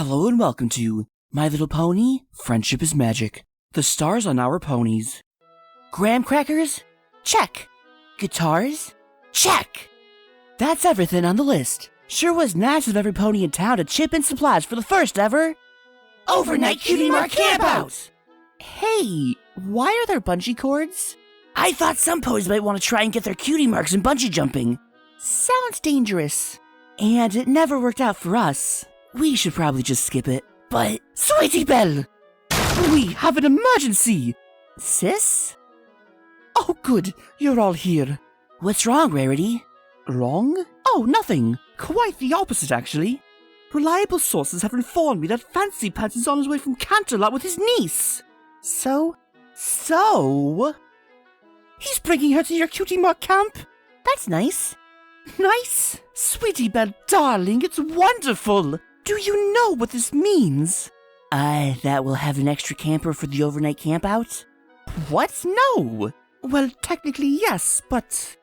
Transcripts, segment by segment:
Hello and welcome to My Little Pony, Friendship is Magic. The stars on Our Ponies. Graham crackers? Check. Guitars? Check. That's everything on the list. Sure was nice of every pony in town to chip in supplies for the first ever overnight Cutie Mark Camp out. Hey, why are there bungee cords? I thought some ponies might want to try and get their cutie marks in bungee jumping. Sounds dangerous. And it never worked out for us. We should probably just skip it. But, Sweetie Belle! We have an emergency! Sis? Oh good, you're all here. What's wrong, Rarity? Wrong? Oh, nothing. Quite the opposite, actually. Reliable sources have informed me that Fancy Pants is on his way from Canterlot with his niece. So? He's bringing her to your Cutie Mark Camp? That's nice. Nice? Sweetie Belle, darling, it's wonderful! Do you know what this means? That we'll have an extra camper for the overnight camp out? What? No! Well, technically yes, but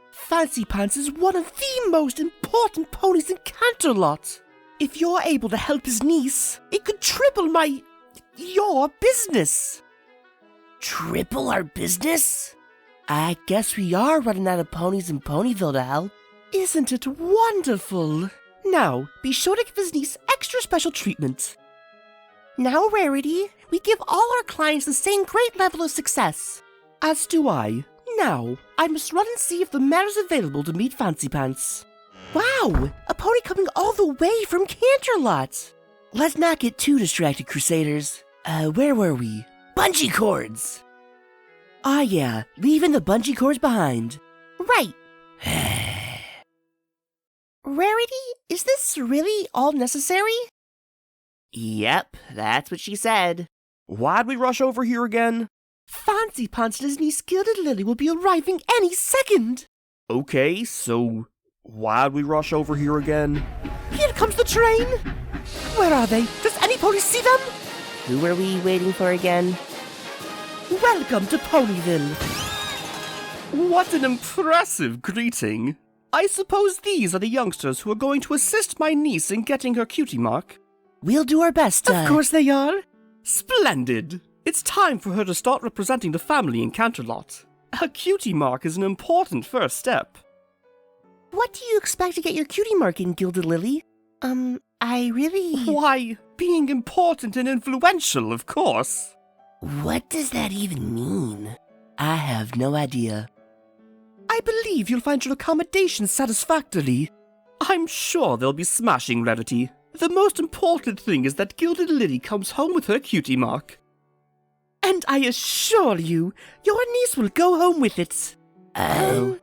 Fancy Pants is one of the most important ponies in Canterlot. If you're able to help his niece, it could triple your business. Triple our business? I guess we are running out of ponies in Ponyville to help. Isn't it wonderful? Now, be sure to give his niece extra special treatment. Now, Rarity, we give all our clients the same great level of success. As do I. Now, I must run and see if the mare is available to meet Fancy Pants. Wow, a pony coming all the way from Canterlot. Let's not get too distracted, Crusaders. Where were we? Bungee cords! Ah yeah, leaving the bungee cords behind. Right. Rarity, is this really all necessary? Yep, that's what she said. Why'd we rush over here again? Fancy Pants and his niece Gilded Lily will be arriving any second. Okay, so why'd we rush over here again? Here comes the train. Where are they? Does any pony see them? Who are we waiting for again? Welcome to Ponyville. What an impressive greeting. I suppose these are the youngsters who are going to assist my niece in getting her cutie mark. We'll do our best. Of course they are. Splendid. It's time for her to start representing the family in Canterlot. A cutie mark is an important first step. What do you expect to get your cutie mark in, Gilded Lily? Why, being important and influential, of course. What does that even mean? I have no idea. I believe you'll find your accommodations satisfactory. I'm sure they'll be smashing, Rarity. The most important thing is that Gilded Lily comes home with her cutie mark. And I assure you, your niece will go home with it. Oh.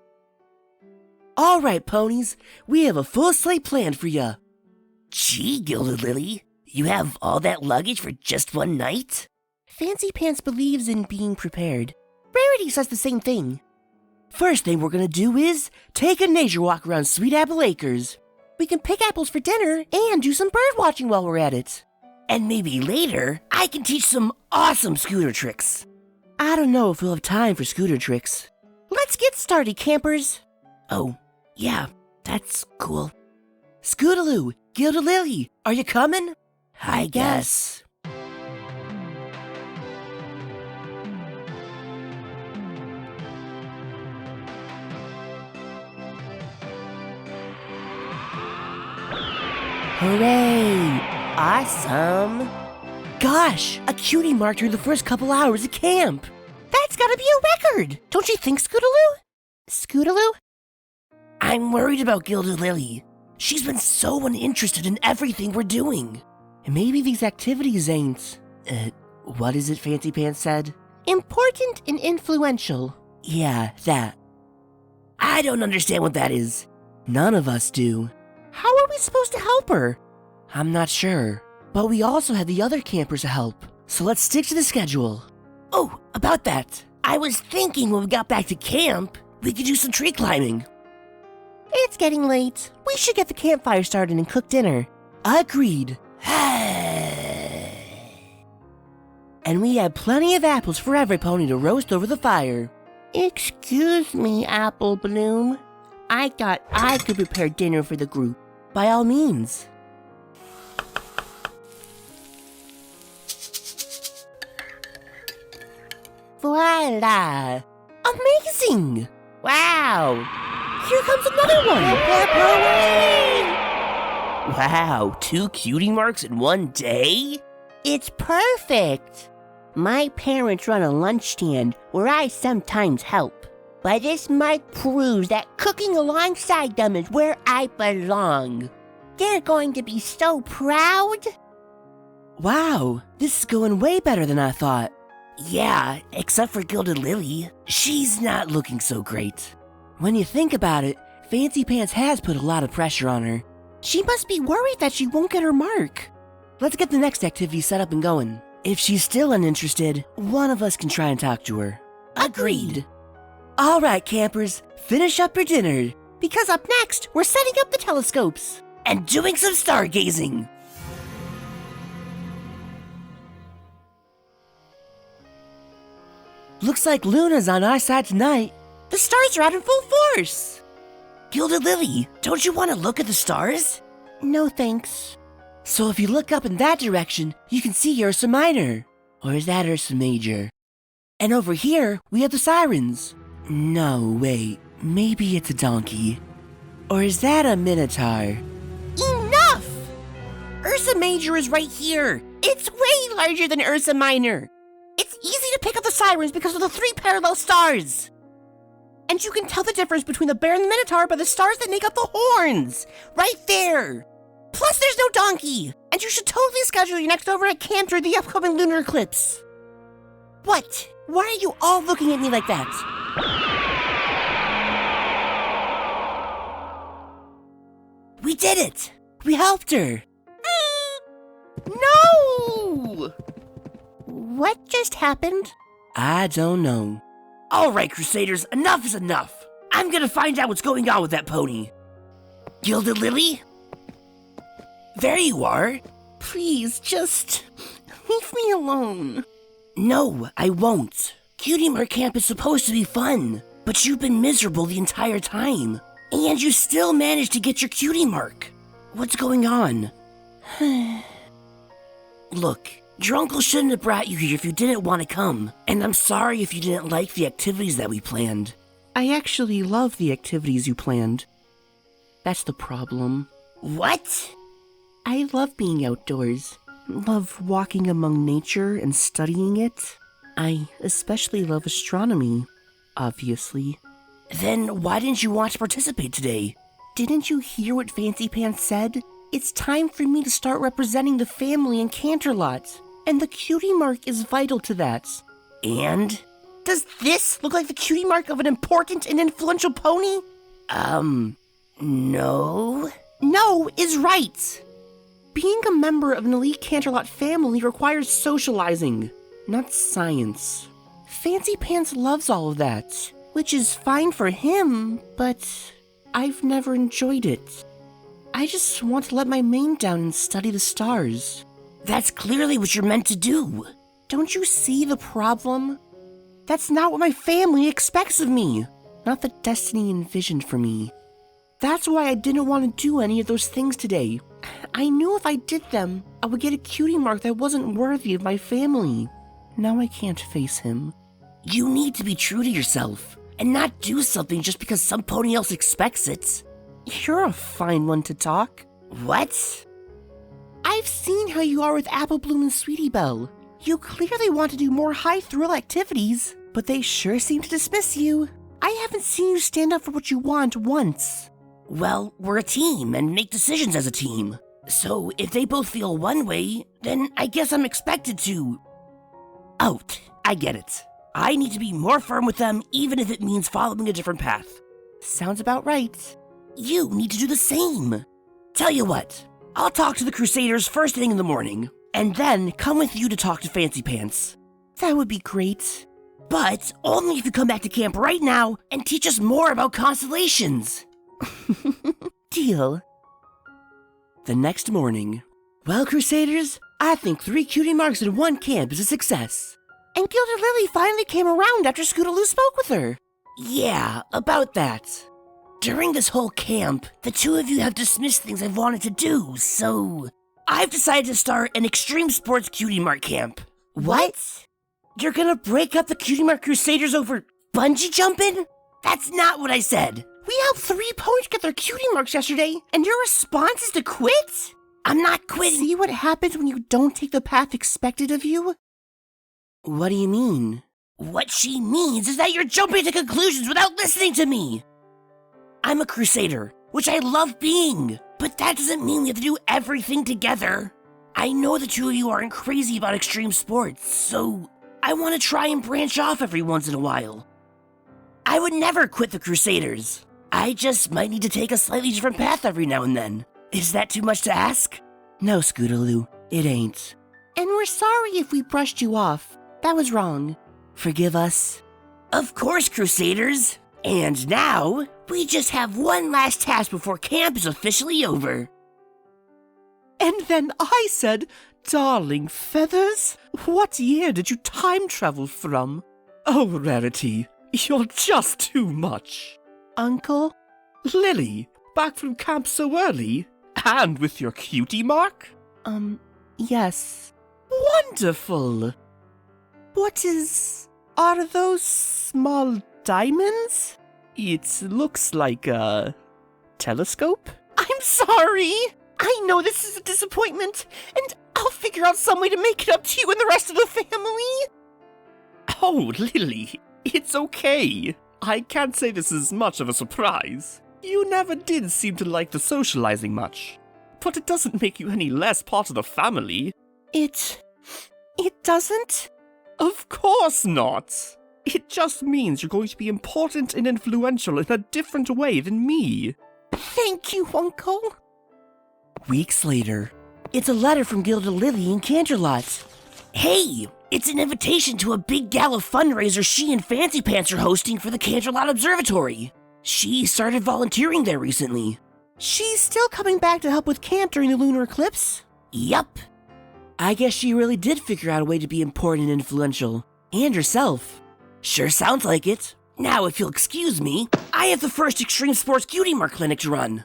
All right, ponies, we have a full slate planned for ya. Gee, Gilded Lily, you have all that luggage for just one night? Fancy Pants believes in being prepared. Rarity says the same thing. First thing we're gonna do is take a nature walk around Sweet Apple Acres. We can pick apples for dinner and do some bird watching while we're at it. And maybe later, I can teach some awesome scooter tricks. I don't know if we'll have time for scooter tricks. Let's get started, campers. Oh, yeah, that's cool. Scootaloo, Gilded Lily, are you coming? I guess. Hooray! Awesome! Gosh, a cutie mark during the first couple hours of camp! That's gotta be a record! Don't you think, Scootaloo? Scootaloo? I'm worried about Gilded Lily. She's been so uninterested in everything we're doing. And maybe these activities ain't... what is it Fancy Pants said? Important and influential. Yeah, that. I don't understand what that is. None of us do. How are we supposed to help her? I'm not sure. But we also have the other campers to help. So let's stick to the schedule. Oh, about that. I was thinking when we got back to camp, we could do some tree climbing. It's getting late. We should get the campfire started and cook dinner. Agreed. And we have plenty of apples for every pony to roast over the fire. Excuse me, Apple Bloom. I thought I could prepare dinner for the group. By all means. Voila! Amazing! Wow! Here comes another one! Wow, 2 cutie marks in one day? It's perfect! My parents run a lunch stand where I sometimes help. But this mark proves that cooking alongside them is where I belong. They're going to be so proud. Wow, this is going way better than I thought. Yeah, except for Gilded Lily. She's not looking so great. When you think about it, Fancy Pants has put a lot of pressure on her. She must be worried that she won't get her mark. Let's get the next activity set up and going. If she's still uninterested, one of us can try and talk to her. Agreed. All right, campers, finish up your dinner. Because up next, we're setting up the telescopes. And doing some stargazing. Looks like Luna's on our side tonight. The stars are out in full force. Gilded Lily, don't you want to look at the stars? No, thanks. So if you look up in that direction, you can see Ursa Minor. Or is that Ursa Major? And over here, we have the sirens. No, wait. Maybe it's a donkey. Or is that a minotaur? Enough! Ursa Major is right here. It's way larger than Ursa Minor. It's easy to pick up the sirens because of the 3 parallel stars. And you can tell the difference between the bear and the minotaur by the stars that make up the horns. Right there. Plus, there's no donkey. And you should totally schedule your next overnight camp during the upcoming lunar eclipse. What? Why are you all looking at me like that? We did it! We helped her! No! What just happened? I don't know. Alright, Crusaders, enough is enough! I'm gonna find out what's going on with that pony. Gilded Lily? There you are. Please, just leave me alone. No, I won't. Cutie Mark Camp is supposed to be fun, but you've been miserable the entire time. And you still managed to get your cutie mark. What's going on? Look, your uncle shouldn't have brought you here if you didn't want to come. And I'm sorry if you didn't like the activities that we planned. I actually love the activities you planned. That's the problem. What? I love being outdoors. Love walking among nature and studying it. I especially love astronomy, obviously. Then why didn't you want to participate today? Didn't you hear what Fancy Pants said? It's time for me to start representing the family in Canterlot, and the cutie mark is vital to that. And? Does this look like the cutie mark of an important and influential pony? No. No is right. Being a member of an elite Canterlot family requires socializing, not science. Fancy Pants loves all of that. Which is fine for him, but I've never enjoyed it. I just want to let my mane down and study the stars. That's clearly what you're meant to do. Don't you see the problem? That's not what my family expects of me. Not the destiny envisioned for me. That's why I didn't want to do any of those things today. I knew if I did them, I would get a cutie mark that wasn't worthy of my family. Now I can't face him. You need to be true to yourself. And not do something just because some pony else expects it. You're a fine one to talk. What? I've seen how you are with Apple Bloom and Sweetie Belle. You clearly want to do more high-thrill activities, but they sure seem to dismiss you. I haven't seen you stand up for what you want once. Well, we're a team and make decisions as a team. So if they both feel one way, then I guess I'm expected to... Oh, I get it. I need to be more firm with them, even if it means following a different path. Sounds about right. You need to do the same. Tell you what, I'll talk to the Crusaders first thing in the morning, and then come with you to talk to Fancy Pants. That would be great. But only if you come back to camp right now and teach us more about constellations. Deal. The next morning. Well, Crusaders, I think 3 cutie marks in one camp is a success. And Gilded Lily finally came around after Scootaloo spoke with her. Yeah, about that. During this whole camp, the 2 of you have dismissed things I've wanted to do, so... I've decided to start an extreme sports cutie mark camp. What? You're gonna break up the Cutie Mark Crusaders over bungee jumping? That's not what I said. We helped 3 ponies get their cutie marks yesterday, and your response is to quit? I'm not quitting. See what happens when you don't take the path expected of you? What do you mean? What she means is that you're jumping to conclusions without listening to me. I'm a crusader, which I love being, but that doesn't mean we have to do everything together. I know the two of you aren't crazy about extreme sports, so I want to try and branch off every once in a while. I would never quit the Crusaders. I just might need to take a slightly different path every now and then. Is that too much to ask? No, Scootaloo, it ain't. And we're sorry if we brushed you off. That was wrong. Forgive us. Of course, Crusaders. And now, we just have one last task before camp is officially over. And then I said, darling feathers, what year did you time travel from? Oh, Rarity, you're just too much. Uncle? Lily, back from camp so early? And with your cutie mark? Yes. Wonderful. Are those small diamonds? It looks like a telescope. I'm sorry. I know this is a disappointment, and I'll figure out some way to make it up to you and the rest of the family. Oh, Lily, it's okay. I can't say this is much of a surprise. You never did seem to like the socializing much. But it doesn't make you any less part of the family. It doesn't? Of course not. It just means you're going to be important and influential in a different way than me. Thank you, Uncle. Weeks later, it's a letter from Gilda Lily and Canterlot. Hey, it's an invitation to a big gala fundraiser she and Fancy Pants are hosting for the Canterlot Observatory. She started volunteering there recently. She's still coming back to help with camp during the lunar eclipse? Yup. I guess she really did figure out a way to be important and influential. And herself. Sure sounds like it. Now, if you'll excuse me, I have the first Extreme Sports Cutie Mark clinic to run.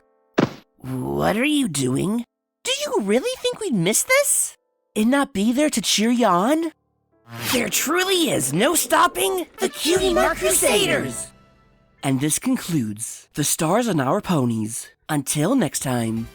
What are you doing? Do you really think we'd miss this? And not be there to cheer you on? There truly is no stopping the Cutie Mark Crusaders! And this concludes the Stars on Our Ponies. Until next time.